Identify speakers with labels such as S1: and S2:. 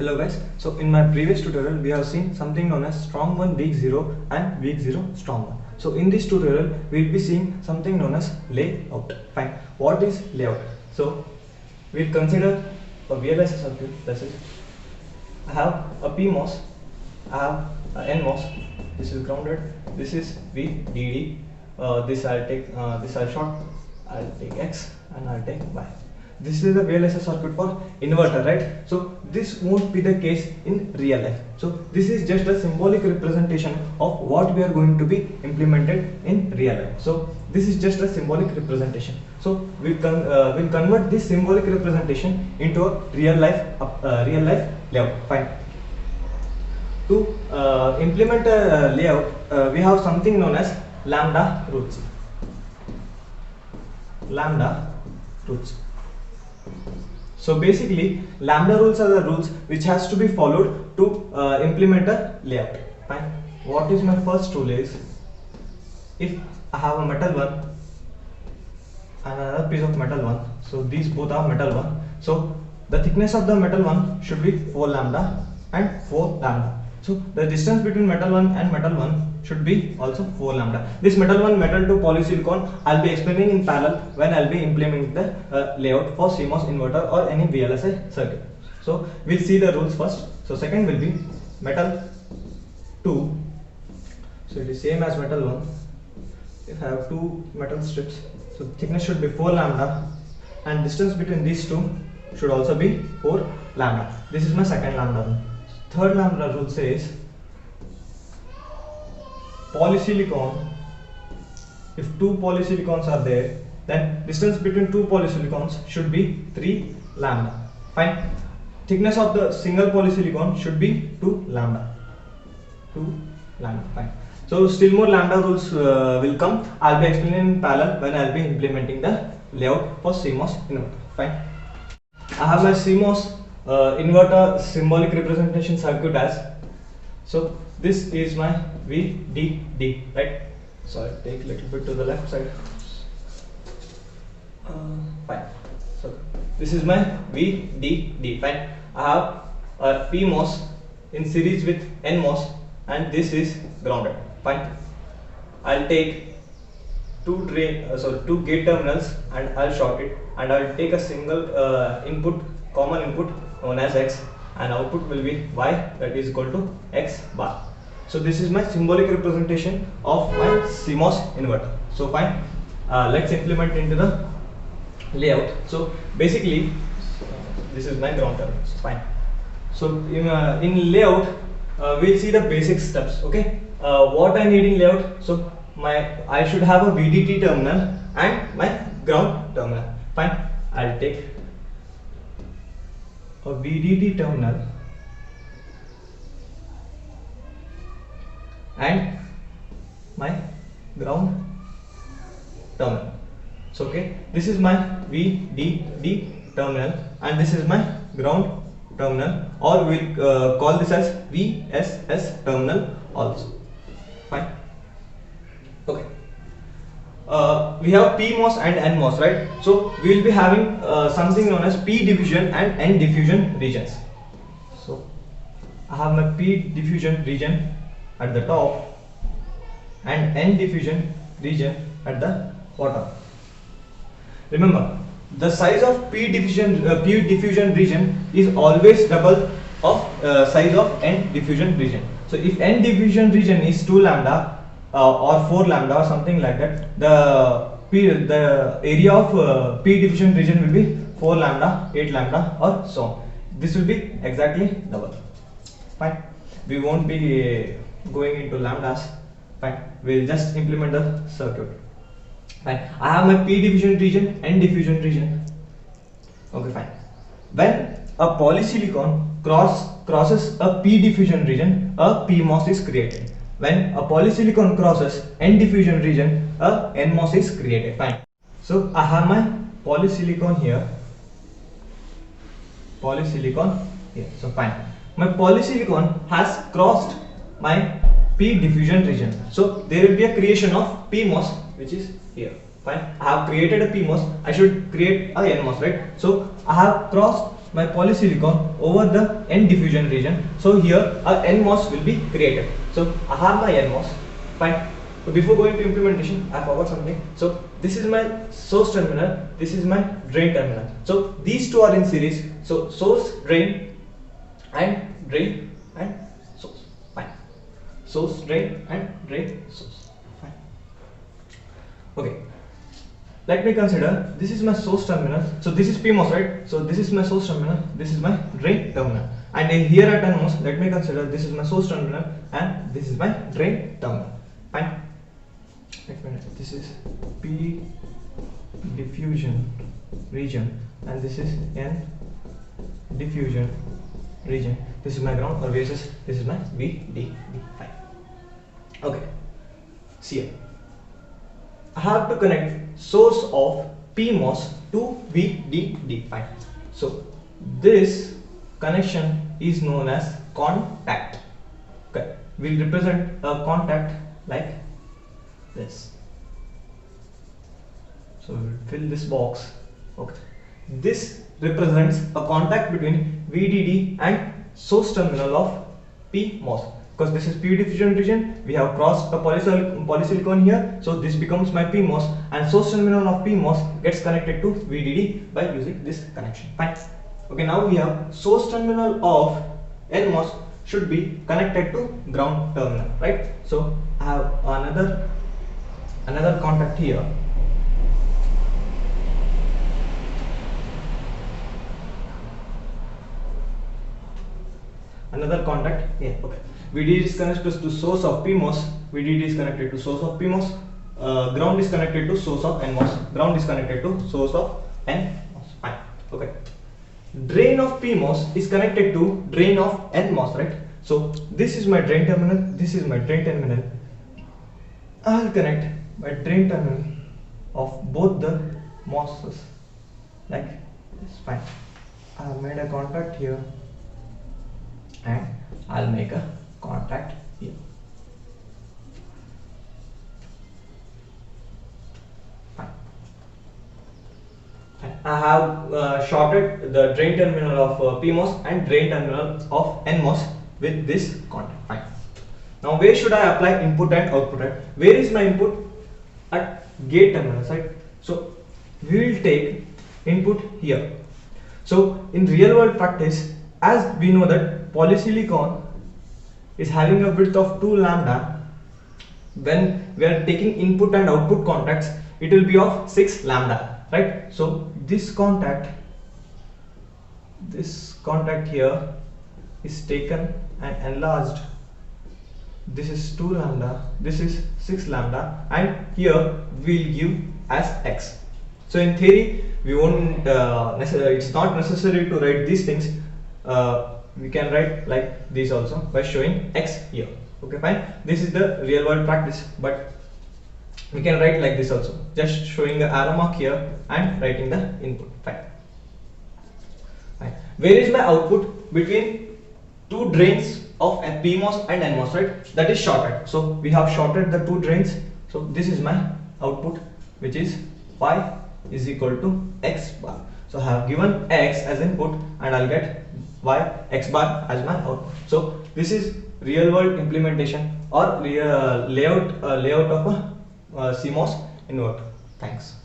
S1: Hello guys, so in my previous tutorial we have seen something known as strong 1 weak 0 and weak 0 strong 1. So in this tutorial we will be seeing something known as layout. Fine, what is layout? So we will consider a VLSI circuit. This is, I have a PMOS, I have a NMOS, this is grounded, this is VDD, this I'll take, this I'll short, I'll take X and I'll take Y. This is the VLSI circuit for inverter, right? So this won't be the case in real life. So this is just a symbolic representation of what we are going to be implemented in real life. So this is just a symbolic representation. So we'll convert this symbolic representation into a real life layout. Fine. To implement a layout, we have something known as lambda rules. Lambda rules. So basically, lambda rules are the rules which has to be followed to implement a layout. Fine. What is my first rule is, if I have a metal one and another piece of metal one, so these both are metal one. So the thickness of the metal one should be 4 lambda and 4 lambda. So the distance between metal 1 and metal 1 should be also 4 lambda. This metal 1, metal 2 polysilicon I'll be explaining in parallel when I'll be implementing the layout for CMOS inverter or any VLSI circuit. So we'll see the rules first. So second will be metal 2. So it is same as metal 1. If I have 2 metal strips, so thickness should be 4 lambda and distance between these two should also be 4 lambda. This is my second lambda rule. Third lambda rule says polysilicon, if 2 polysilicons are there, then distance between 2 polysilicons should be 3 lambda. Fine. Thickness of the single polysilicon should be 2 lambda. 2 lambda. Fine. So still more lambda rules will come. I'll be explaining in parallel when I'll be implementing the layout for CMOS inverter. Fine. I have my CMOS inverter symbolic representation circuit as, so this is my VDD, right? So I'll take a little bit to the left side. Fine. So this is my VDD. Fine. I have a PMOS in series with NMOS and this is grounded. Fine. I'll take two gate terminals and I'll short it, and I'll take a single common input known as X, and output will be Y, that is equal to X bar. So this is my symbolic representation of my CMOS inverter. So fine, let's implement into the layout. So basically this is my ground terminal. Fine. So in layout we'll see the basic steps. Okay, what I need in layout, so I should have a VDD terminal and my ground terminal. Fine. I'll take a VDD terminal and my ground terminal. So okay, this is my VDD terminal and this is my ground terminal, or we'll call this as VSS terminal also. Fine. Okay. We have PMOS and NMOS, right? So we will be having something known as P diffusion and N diffusion regions. So I have my P diffusion region at the top and N diffusion region at the bottom. Remember, the size of P diffusion region is always double of size of N diffusion region. So if N diffusion region is 2 lambda or 4 lambda or something like that, the area of P diffusion region will be 4 lambda, 8 lambda or so on. This will be exactly double. Fine. We won't be going into lambdas. Fine. We'll just implement the circuit. Fine. I have my P diffusion region, N diffusion region. Okay, fine. When a polysilicon crosses a P diffusion region, a PMOS is created. When a polysilicon crosses N diffusion region, a NMOS is created. Fine. So I have my polysilicon here. So fine. My polysilicon has crossed my P diffusion region. So there will be a creation of PMOS, which is here. Fine. I have created a PMOS. I should create a NMOS, right? So I have crossed my polysilicon over the N diffusion region. So here a NMOS will be created. So I have my NMOS. Fine. So before going to implementation, I forgot something. So this is my source terminal, this is my drain terminal. So these two are in series. So source, drain and source. Fine. Source, drain and drain, source. Fine. Okay. Let me consider this is my source terminal. So this is PMOS, right? So this is my source terminal, this is my drain terminal. And here at NMOS, let me consider this is my source terminal and this is my drain terminal. Fine. This is P diffusion region and this is N diffusion region. This is my ground, or basis. This is my VDD. Fine. Okay. See here. I have to connect source of PMOS to VDD. Fine. So this connection is known as contact. Okay. We'll represent a contact like this. So we'll fill this box. Okay. This represents a contact between VDD and source terminal of PMOS. Because this is P diffusion region, we have crossed a polysilicon here, so this becomes my PMOS, and source terminal of PMOS gets connected to VDD by using this connection. Fine. Okay, now we have source terminal of NMOS should be connected to ground terminal, right? So I have another contact here. Another contact here. Okay. VDD is connected to source of PMOS. VDD is connected to source of PMOS. Ground is connected to source of NMOS. Ground is connected to source of NMOS. Fine. Okay. Drain of PMOS is connected to drain of NMOS, right? So this is my drain terminal. This is my drain terminal. I'll connect my drain terminal of both the MOSes like this. Fine. I have made a contact here, and I'll make a contact here. Fine. I have shorted the drain terminal of PMOS and drain terminal of NMOS with this contact. Fine. Now where should I apply input and output at? Where is my input? At gate terminals, right? So we will take input here. So in real world practice, as we know that polysilicon is having a width of 2 lambda, when we are taking input and output contacts, it will be of 6 lambda, right? So this contact here is taken and enlarged. This is 2 lambda, this is 6 lambda, and here we will give as x. So in theory, we won't it's not necessary to write these things. We can write like this also by showing x here. Okay, fine. This is the real world practice, but we can write like this also, just showing the arrow mark here and writing the input. Fine. Fine. Where is my output? Between two drains of a PMOS and NMOS, right? That is shorted. So we have shorted the two drains. So this is my output, which is y is equal to x bar. So I have given x as input and I'll get y x bar as my output. So this is real world implementation or layout of a CMOS inverter. Thanks.